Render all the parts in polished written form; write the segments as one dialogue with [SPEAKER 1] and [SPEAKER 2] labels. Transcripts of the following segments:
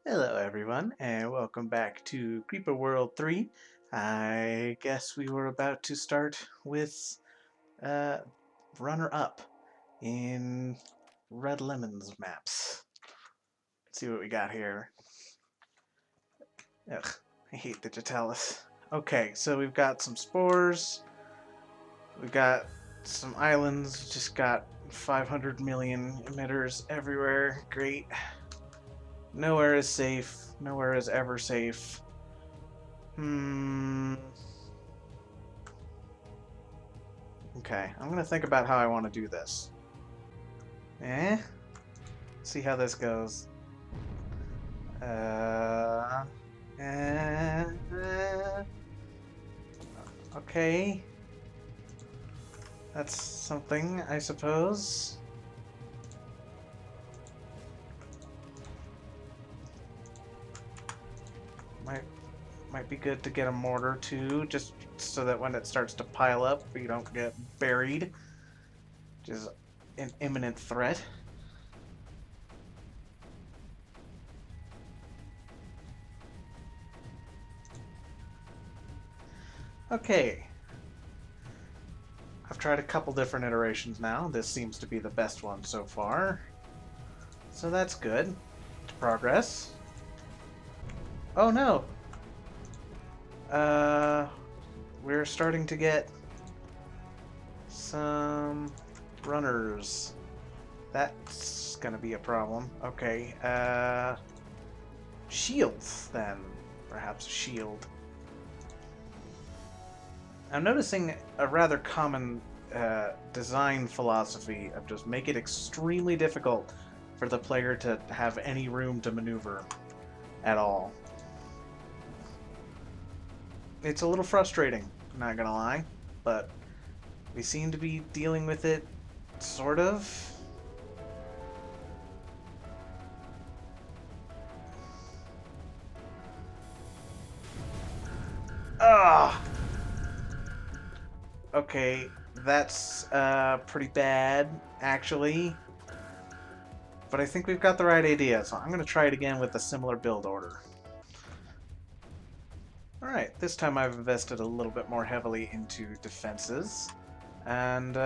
[SPEAKER 1] Hello everyone, and welcome back to Creeper World 3. I guess we were about to start with uh, runner-up in Red Lemon's maps. Let's see what we got here. Ugh, I hate Digitalis. Okay, so we've got some spores, we've got some islands, just got 500 million emitters everywhere. Great. Nowhere is safe, nowhere is ever safe. Okay, I'm gonna think about how I want to do this. Eh? See how this goes. Uh, eh, eh. Okay. That's something, I suppose. Might might be good to get a mortar too, just so that when it starts to pile up, you don't get buried, which is an imminent threat. Okay. I've tried a couple different iterations now. This seems to be the best one so far. So that's good. It's progress. Oh no! Uh, we're starting to get some runners. That's gonna be a problem. Okay, shields then. Perhaps a shield. I'm noticing a rather common design philosophy of just make it extremely difficult for the player to have any room to maneuver at all. It's a little frustrating, not gonna lie, but we seem to be dealing with it, sort of. Ah! Okay, that's pretty bad, actually. But I think we've got the right idea, so I'm gonna try it again with a similar build order. Alright, this time I've invested a little bit more heavily into defenses, and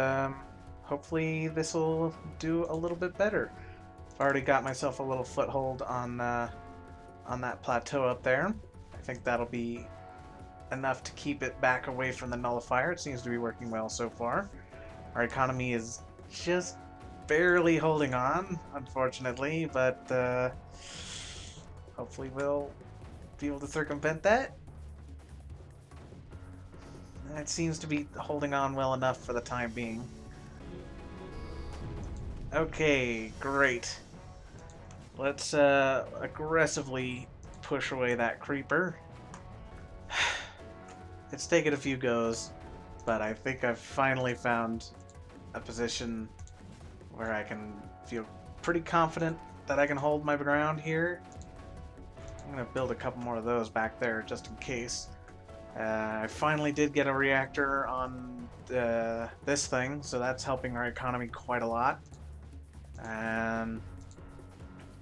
[SPEAKER 1] hopefully this will do a little bit better. I've already got myself a little foothold on that plateau up there. I think that'll be enough to keep it back away from the nullifier. It seems to be working well so far. Our economy is just barely holding on, unfortunately, but hopefully we'll be able to circumvent that. It seems to be holding on well enough for the time being. Okay, great. Let's aggressively push away that creeper. It's taken a few goes, but I think I've finally found a position where I can feel pretty confident that I can hold my ground here. I'm gonna build a couple more of those back there just in case. I finally did get a reactor on this thing, so that's helping our economy quite a lot. And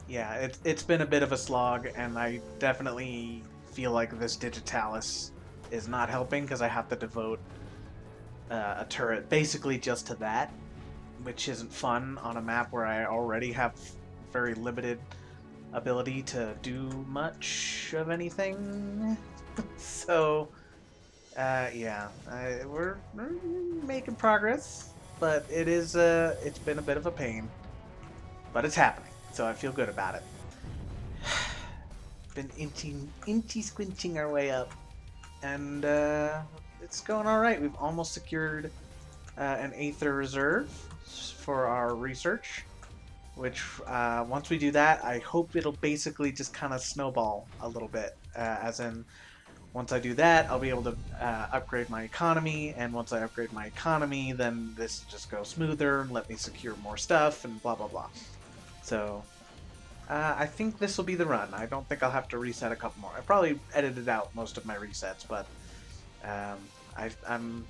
[SPEAKER 1] yeah, it's been a bit of a slog, and I definitely feel like this Digitalis is not helping because I have to devote a turret basically just to that, which isn't fun on a map where I already have very limited ability to do much of anything. So yeah, we're making progress, but it's been a bit of a pain, but it's happening, so I feel good about it. Been inty squinching our way up, and it's going all right. We've almost secured an Aether reserve for our research, which once we do that, I hope it'll basically just kind of snowball a little bit, as in once I do that, I'll be able to upgrade my economy, and once I upgrade my economy, then this just goes smoother and let me secure more stuff and blah blah blah. So I think this will be the run. I don't think I'll have to reset a couple more. I probably edited out most of my resets, but I'm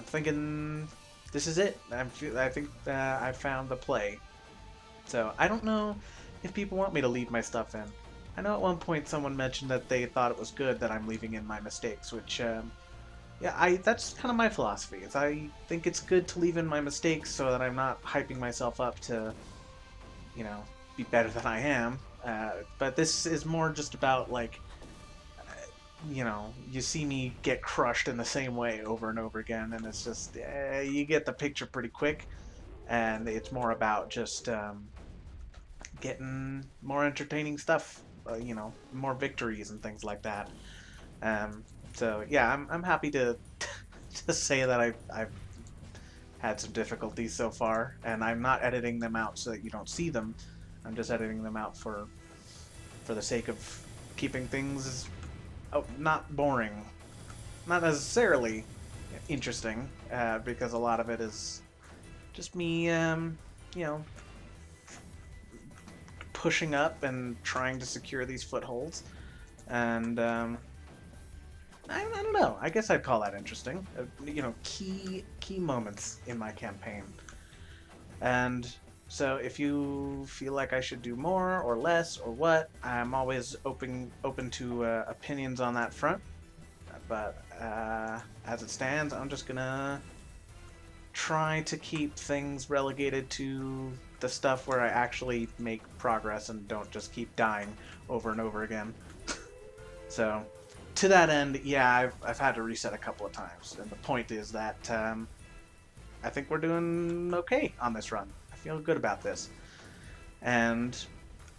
[SPEAKER 1] thinking this is it. I think I found the play. So I don't know if people want me to leave my stuff in. I know at one point someone mentioned that they thought it was good that I'm leaving in my mistakes, which yeah, that's kind of my philosophy. Is I think it's good to leave in my mistakes so that I'm not hyping myself up to, you know, be better than I am. But this is more just about like, you know, you see me get crushed in the same way over and over again, and it's just you get the picture pretty quick, and it's more about just getting more entertaining stuff, you know, more victories and things like that. Um, so yeah, I'm happy to to say that I've had some difficulties so far, and I'm not editing them out so that you don't see them. I'm just editing them out for the sake of keeping things not boring, not necessarily interesting, because a lot of it is just me, you know, pushing up and trying to secure these footholds, and I don't know. I guess I'd call that interesting. You know, key moments in my campaign. And so if you feel like I should do more or less or what, I'm always open to opinions on that front. But as it stands, I'm just gonna try to keep things relegated to the stuff where I actually make progress and don't just keep dying over and over again. So, to that end, yeah, I've had to reset a couple of times, and the point is that I think we're doing okay on this run. I feel good about this, and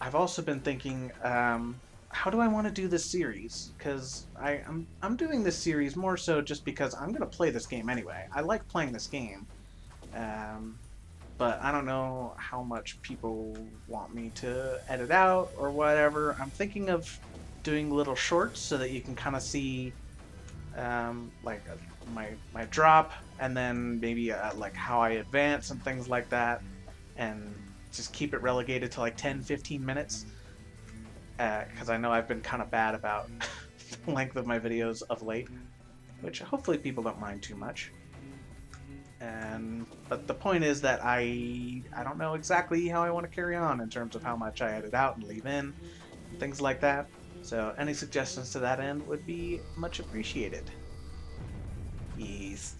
[SPEAKER 1] I've also been thinking, how do I want to do this series? Because I'm doing this series more so just because I'm gonna play this game anyway. I like playing this game, um, but I don't know how much people want me to edit out or whatever. I'm thinking of doing little shorts so that you can kind of see like my drop, and then maybe like how I advance and things like that, and just keep it relegated to like 10-15 minutes, because I know I've been kind of bad about the length of my videos of late, which hopefully people don't mind too much. And but the point is that I don't know exactly how I want to carry on in terms of how much I edit out and leave in, and things like that. So any suggestions to that end would be much appreciated. Yes.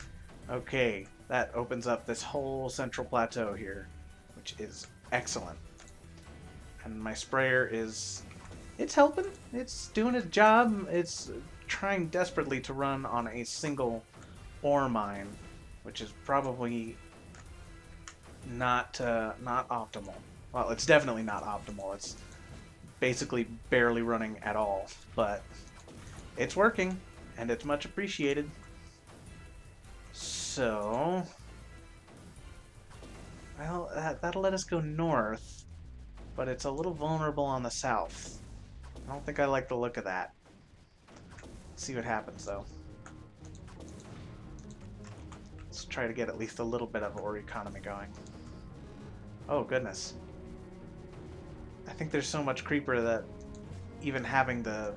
[SPEAKER 1] Okay, that opens up this whole central plateau here, which is excellent. And my sprayer it's helping. It's doing its job. It's trying desperately to run on a single ore mine, which is probably not optimal. Well, it's definitely not optimal. It's basically barely running at all, but it's working, and it's much appreciated. So, well, that'll let us go north, but it's a little vulnerable on the south. I don't think I like the look of that. Let's see what happens, though. Let's try to get at least a little bit of ore economy going. Oh, goodness. I think there's so much creeper that even having the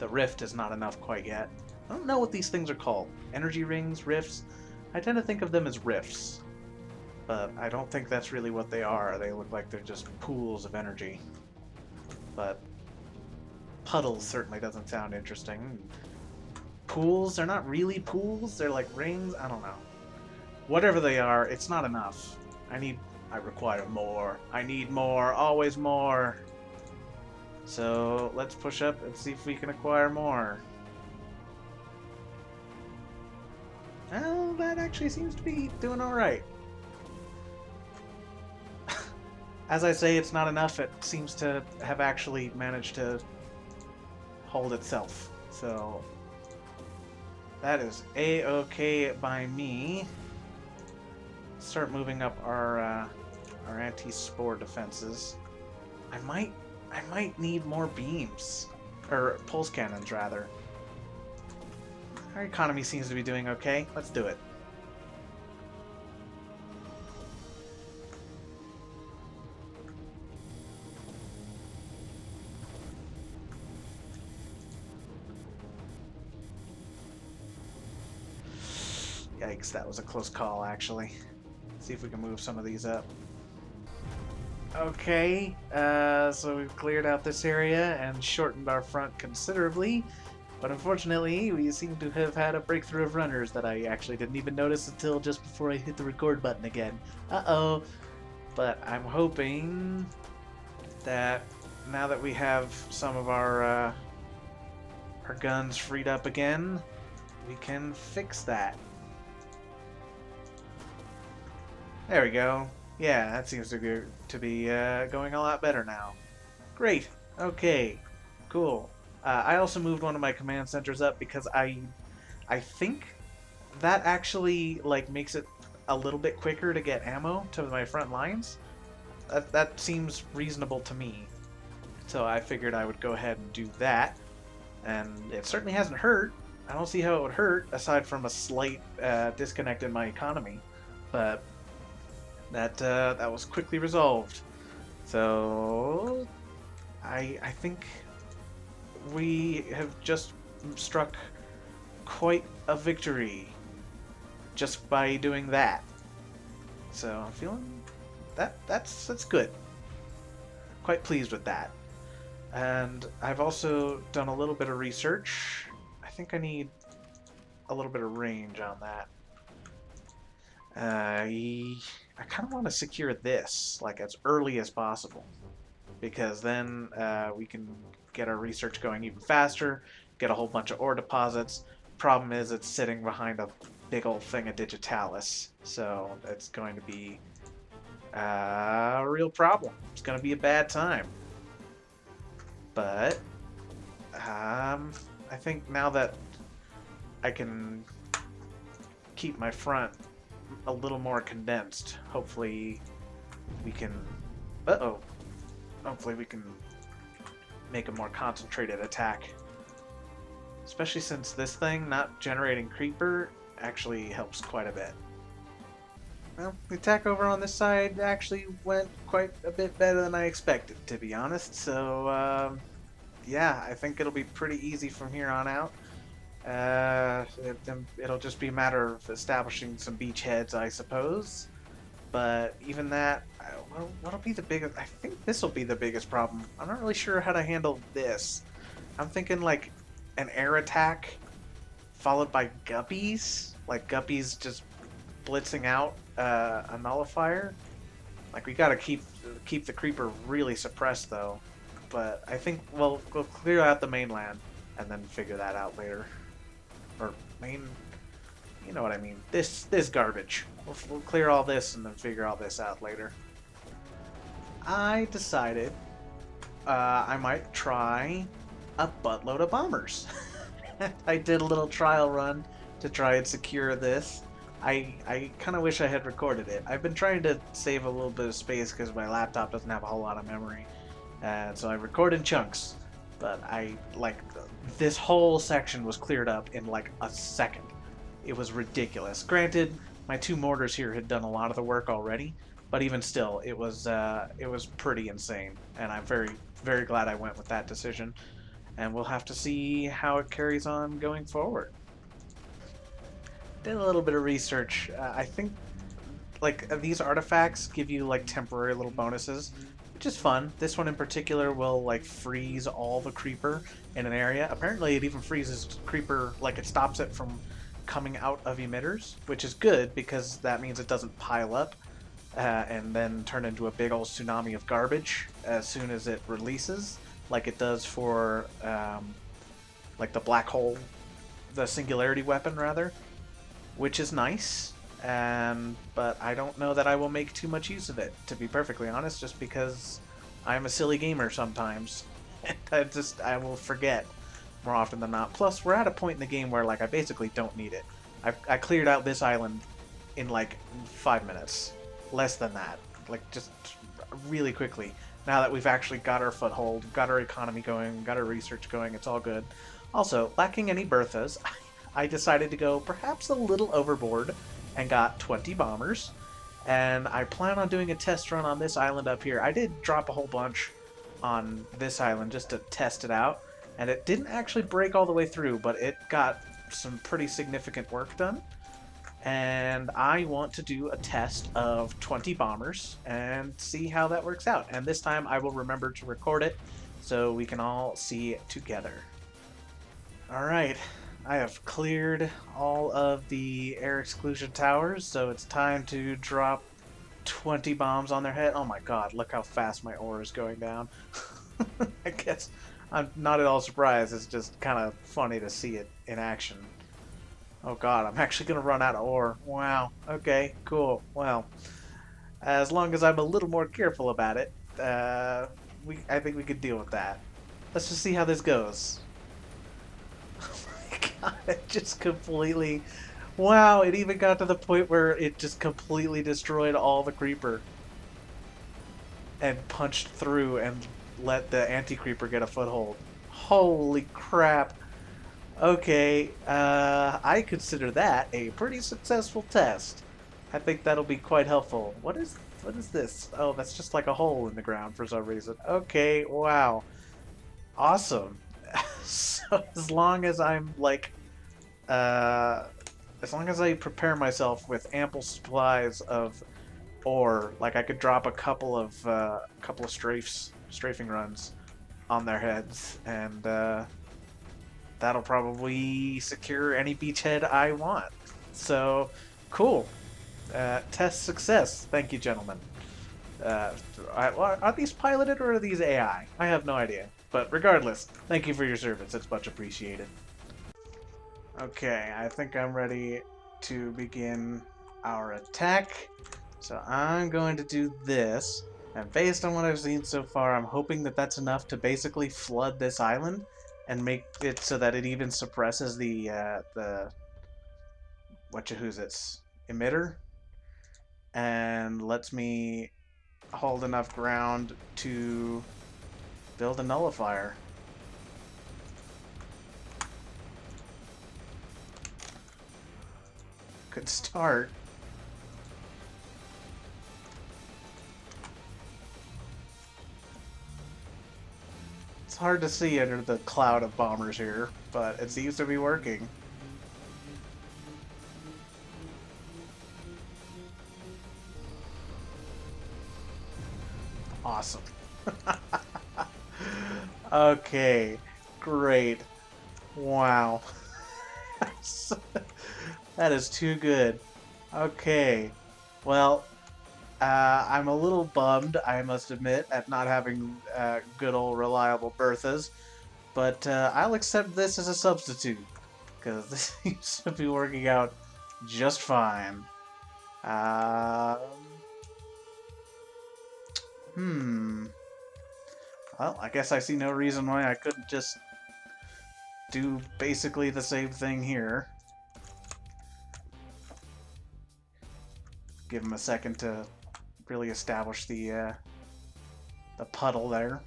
[SPEAKER 1] rift is not enough quite yet. I don't know what these things are called. Energy rings, rifts. I tend to think of them as rifts, but I don't think that's really what they are. They look like they're just pools of energy. But puddles certainly doesn't sound interesting. Pools, they're not really pools. They're like rings. I don't know. Whatever they are, it's not enough. I require more. I need more. Always more. So let's push up and see if we can acquire more. Well, that actually seems to be doing alright. As I say, it's not enough. It seems to have actually managed to hold itself. So that is a-okay by me. Start moving up our anti-spore defenses. I might need more beams, or pulse cannons rather. Our economy seems to be doing okay. Let's do it. Yikes, that was a close call, actually. See if we can move some of these up. Okay, so we've cleared out this area and shortened our front considerably, but unfortunately we seem to have had a breakthrough of runners that I actually didn't even notice until just before I hit the record button again. Uh-oh. But I'm hoping that now that we have some of our guns freed up again, we can fix that. There we go. Yeah, that seems to be going a lot better now. Great. Okay. Cool. I also moved one of my command centers up because I think that actually like makes it a little bit quicker to get ammo to my front lines. That seems reasonable to me. So I figured I would go ahead and do that. And it certainly hasn't hurt. I don't see how it would hurt aside from a slight disconnect in my economy. But that was quickly resolved. So I think we have just struck quite a victory just by doing that. So I'm feeling that's good. Quite pleased with that. And I've also done a little bit of research. I think I need a little bit of range on that. I kind of want to secure this like as early as possible, because then we can get our research going even faster, get a whole bunch of ore deposits. Problem is it's sitting behind a big old thing of digitalis, so it's going to be a real problem. It's going to be a bad time. But I think now that I can keep my front a little more condensed, hopefully we can hopefully we can make a more concentrated attack, especially since this thing not generating creeper actually helps quite a bit. Well, the attack over on this side actually went quite a bit better than I expected, to be honest, so yeah, I think it'll be pretty easy from here on out. It'll just be a matter of establishing some beachheads, I suppose. But even that, what'll be the biggest? I think this will be the biggest problem. I'm not really sure how to handle this. I'm thinking like an air attack followed by guppies, like guppies just blitzing out a nullifier. Like we gotta keep the creeper really suppressed though. But I think we'll clear out the mainland and then figure that out later. Or you know what I mean. This garbage. We'll clear all this and then figure all this out later. I decided I might try a buttload of bombers. I did a little trial run to try and secure this. I kind of wish I had recorded it. I've been trying to save a little bit of space because my laptop doesn't have a whole lot of memory. And so I record in chunks. But this whole section was cleared up in like a second. It was ridiculous. Granted, my two mortars here had done a lot of the work already, but even still, it was pretty insane. And I'm very, very glad I went with that decision. And we'll have to see how it carries on going forward. Did a little bit of research. I think like these artifacts give you like temporary little bonuses, which is fun. This one in particular will like freeze all the creeper in an area. Apparently it even freezes creeper, like it stops it from coming out of emitters, which is good because that means it doesn't pile up and then turn into a big old tsunami of garbage as soon as it releases, like it does for like the black hole, the singularity weapon rather, which is nice. But I don't know that I will make too much use of it, to be perfectly honest, just because I'm a silly gamer sometimes. I will forget more often than not. Plus, we're at a point in the game where like I basically don't need it. I cleared out this island in like 5 minutes, less than that, like just really quickly. Now that we've actually got our foothold, got our economy going, got our research going, it's all good. Also, lacking any Berthas, I decided to go perhaps a little overboard and got 20 bombers, and I plan on doing a test run on this island up here. I did drop a whole bunch on this island just to test it out, and it didn't actually break all the way through, but it got some pretty significant work done. and I want to do a test of 20 bombers and see how that works out. And this time I will remember to record it so we can all see it together. Alright, I have cleared all of the air exclusion towers, so it's time to drop 20 bombs on their head. Oh my god, look how fast my ore is going down. I guess I'm not at all surprised, it's just kind of funny to see it in action. Oh god, I'm actually going to run out of ore. Wow, okay, cool. Well, as long as I'm a little more careful about it, I think we could deal with that. Let's just see how this goes. Oh my god, it just completely... Wow, it even got to the point where it just completely destroyed all the creeper. And punched through and let the anti-creeper get a foothold. Holy crap. Okay, I consider that a pretty successful test. I think that'll be quite helpful. What is this? Oh, that's just like a hole in the ground for some reason. Okay, wow. Awesome. So as long as I'm like as long as I prepare myself with ample supplies of ore, like I could drop a couple of strafing runs on their heads, and that'll probably secure any beachhead I want. So, cool. Test success. Thank you, gentlemen. Are these piloted or are these AI? I have no idea. But regardless, thank you for your service. It's much appreciated. Okay, I think I'm ready to begin our attack. So I'm going to do this. And based on what I've seen so far, I'm hoping that that's enough to basically flood this island and make it so that it even suppresses the whatchahoozits emitter and lets me hold enough ground to build a nullifier. Good start. It's hard to see under the cloud of bombers here, but it seems to be working. Awesome. Okay, great. Wow. That is too good. Okay, well, I'm a little bummed, I must admit, at not having good old reliable Berthas, but I'll accept this as a substitute, because this seems to be working out just fine. Well, I guess I see no reason why I couldn't just do basically the same thing here. Give him a second to really establish the puddle there.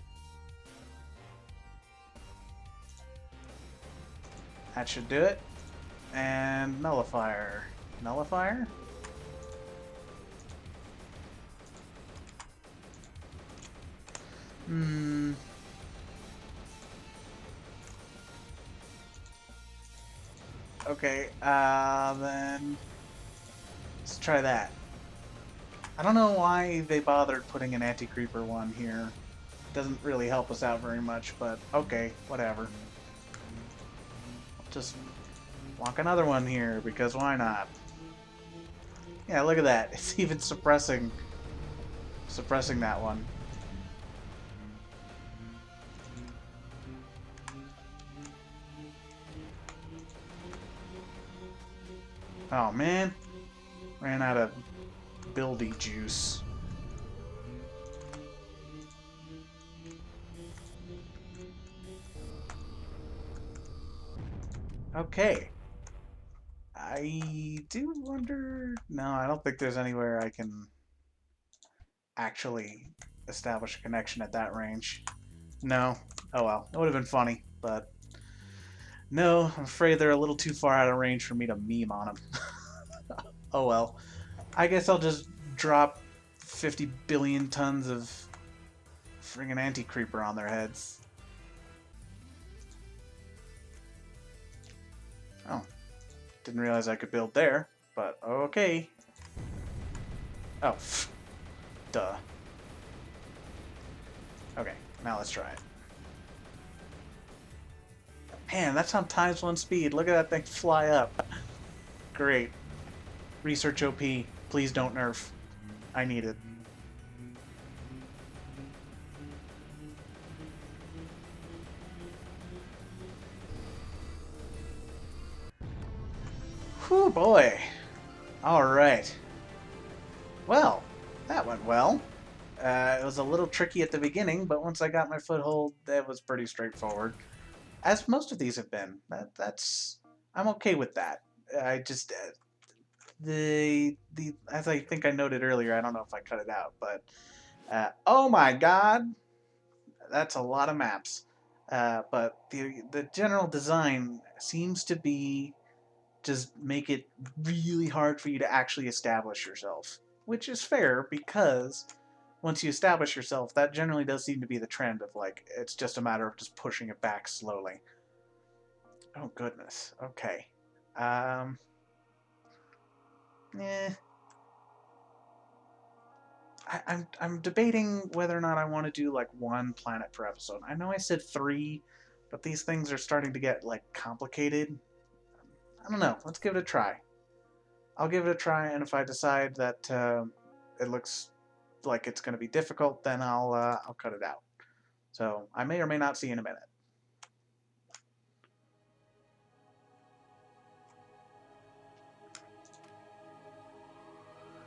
[SPEAKER 1] That should do it. And nullifier. Nullifier? Okay, then let's try that. I don't know why they bothered putting an anti-creeper one here. It doesn't really help us out very much, but okay, whatever. Just walk another one here, because why not? Yeah, look at that. It's even suppressing that one. Oh man, ran out of buildy juice. Okay. I do wonder... No, I don't think there's anywhere I can actually establish a connection at that range. No. Oh well. It would have been funny, but... No, I'm afraid they're a little too far out of range for me to meme on them. Oh well. I guess I'll just drop 50 billion tons of friggin' anti-creeper on their heads. Oh. Didn't realize I could build there, but okay. Oh, duh. Okay, now let's try it. Man, that's on ×1 speed. Look at that thing fly up. Great. Research OP. Please don't nerf. I need it. Whew, boy. Alright. Well, that went well. It was a little tricky at the beginning, but once I got my foothold, it was pretty straightforward. As most of these have been. I'm okay with that. I just as I think I noted earlier, I don't know if I cut it out, but oh my god, that's a lot of maps. But the general design seems to be just make it really hard for you to actually establish yourself, which is fair because once you establish yourself, that generally does seem to be the trend of like it's just a matter of just pushing it back slowly. Oh goodness. Okay. Eh. I'm debating whether or not I want to do like 1 planet per episode. I know I said 3, but these things are starting to get like complicated. I don't know. Let's give it a try. I'll give it a try, and if I decide that it looks like it's going to be difficult, then I'll cut it out. So I may or may not see you in a minute.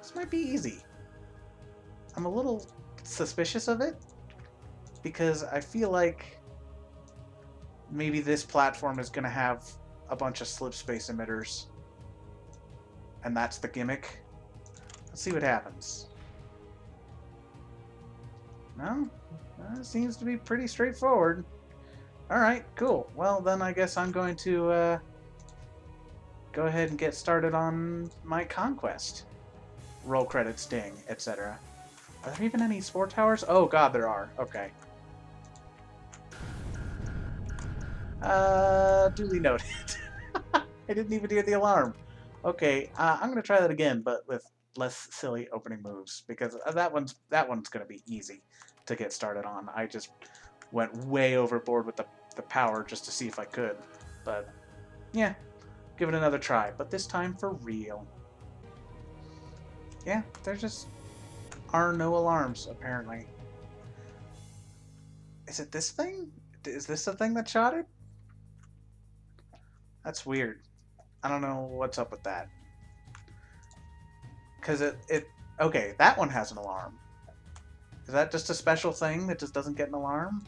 [SPEAKER 1] This might be easy. I'm a little suspicious of it because I feel like maybe this platform is going to have a bunch of slip space emitters, and that's the gimmick. Let's see what happens. No? It seems to be pretty straightforward. Alright, cool. Well, then I guess I'm going to go ahead and get started on my conquest. Roll credits, ding, etc. Are there even any spore towers? Oh god, there are. Okay. Duly noted. I didn't even hear the alarm. Okay, I'm gonna try that again, but with less silly opening moves because that one's gonna be easy to get started on. I just went way overboard with the power just to see if I could, but yeah, give it another try. But this time for real. Yeah, there just are no alarms apparently. Is it this thing? Is this the thing that shot it? That's weird. I don't know what's up with that. Because okay, that one has an alarm. Is that just a special thing that just doesn't get an alarm?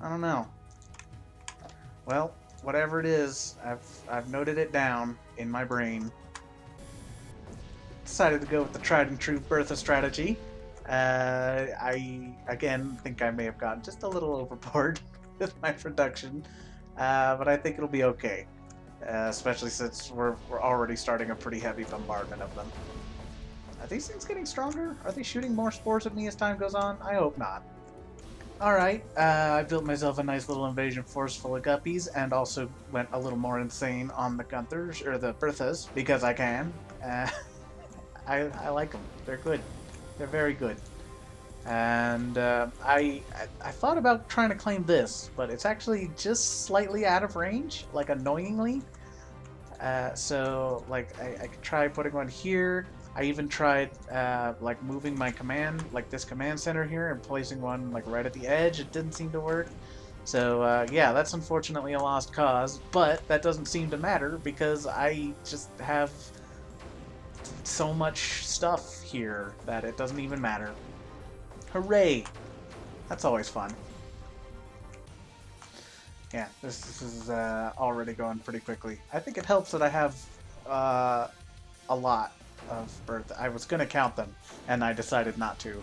[SPEAKER 1] I don't know. Well, whatever it is, I've noted it down in my brain. Decided to go with the tried and true Bertha strategy. I again think I may have gotten just a little overboard with my production, but I think it'll be okay. Especially since we're already starting a pretty heavy bombardment of them. Are these things getting stronger? Are they shooting more spores at me as time goes on? I hope not. Alright, I built myself a nice little invasion force full of guppies and also went a little more insane on the Gunthers, or the Berthas, because I can. I like them. They're good. They're very good. And I thought about trying to claim this, but it's actually just slightly out of range, like annoyingly. So like I could try putting one here. I even tried like moving my command, like this command center here, and placing one like right at the edge. It didn't seem to work. So yeah, that's unfortunately a lost cause, but that doesn't seem to matter because I just have so much stuff here that it doesn't even matter. Hooray! That's always fun. Yeah, this is already going pretty quickly. I think it helps that I have a lot of birth. I was going to count them, and I decided not to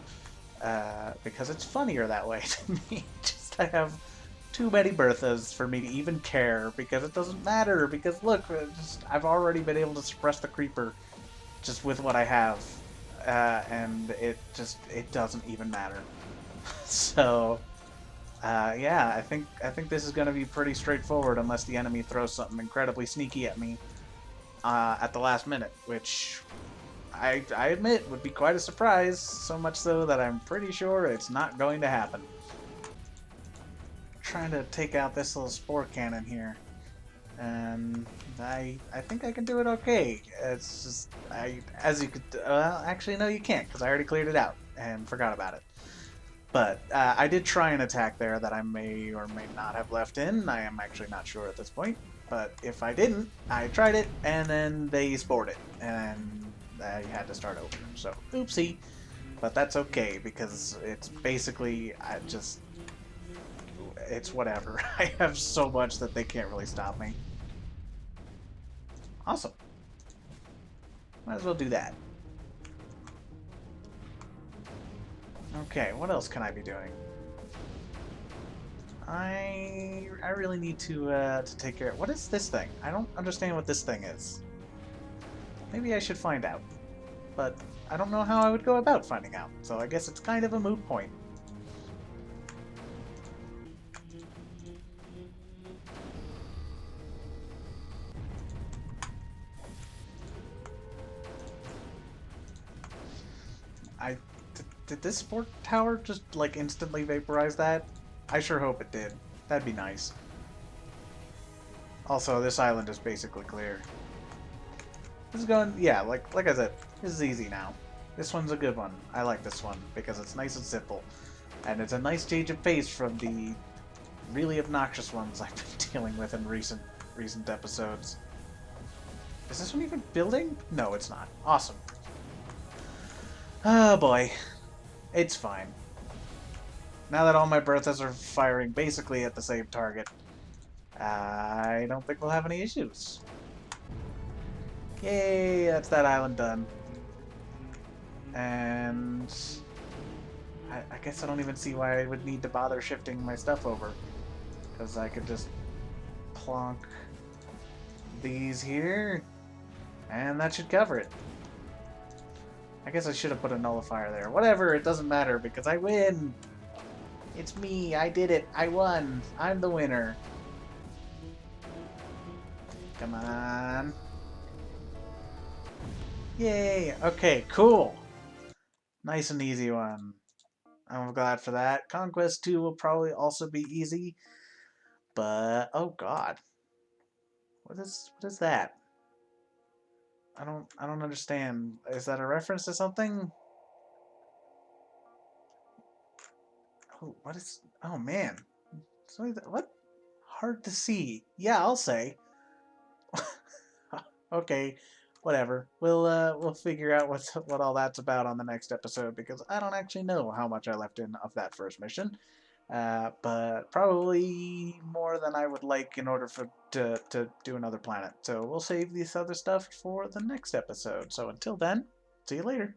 [SPEAKER 1] because it's funnier that way to me. Just I have too many Berthas for me to even care because it doesn't matter. Because look, I've already been able to suppress the creeper just with what I have, and it doesn't even matter. So. Yeah, I think this is going to be pretty straightforward unless the enemy throws something incredibly sneaky at me. at the last minute, which I admit would be quite a surprise, so much so that I'm pretty sure it's not going to happen. Trying to take out this little spore cannon here, and I think I can do it okay. It's just as you could well, actually no, you can't because I already cleared it out and forgot about it. But I did try an attack there that I may or may not have left in. I am actually not sure at this point. But if I didn't, I tried it and then they spored it and I had to start over. So oopsie. But that's okay because it's basically it's whatever. I have so much that they can't really stop me. Awesome. Might as well do that. Okay, what else can I be doing? I really need to take care of... What is this thing? I don't understand what this thing is. Maybe I should find out. But I don't know how I would go about finding out, so I guess it's kind of a moot point. Did this sport tower just, like, instantly vaporize that? I sure hope it did. That'd be nice. Also, this island is basically clear. This is going, yeah, like I said, this is easy now. This one's a good one. I like this one because it's nice and simple. And it's a nice change of pace from the really obnoxious ones I've been dealing with in recent episodes. Is this one even building? No, it's not. Awesome. Oh boy. It's fine. Now that all my Berthas are firing basically at the same target, I don't think we'll have any issues. Yay, that's that island done. And I guess I don't even see why I would need to bother shifting my stuff over. Because I could just plonk these here, and that should cover it. I guess I should have put a nullifier there. Whatever, it doesn't matter because I win! It's me, I did it, I won! I'm the winner! Come on! Yay! Okay, cool! Nice and easy one. I'm glad for that. Conquest 2 will probably also be easy. But, oh god. What is that? I don't understand. Is that a reference to something? Oh, what is... Oh, man. What? Hard to see. Yeah, I'll say. Okay, whatever. We'll figure out what all that's about on the next episode because I don't actually know how much I left in of that first mission. But probably more than I would like in order to do another planet. So we'll save this other stuff for the next episode. So until then, see you later.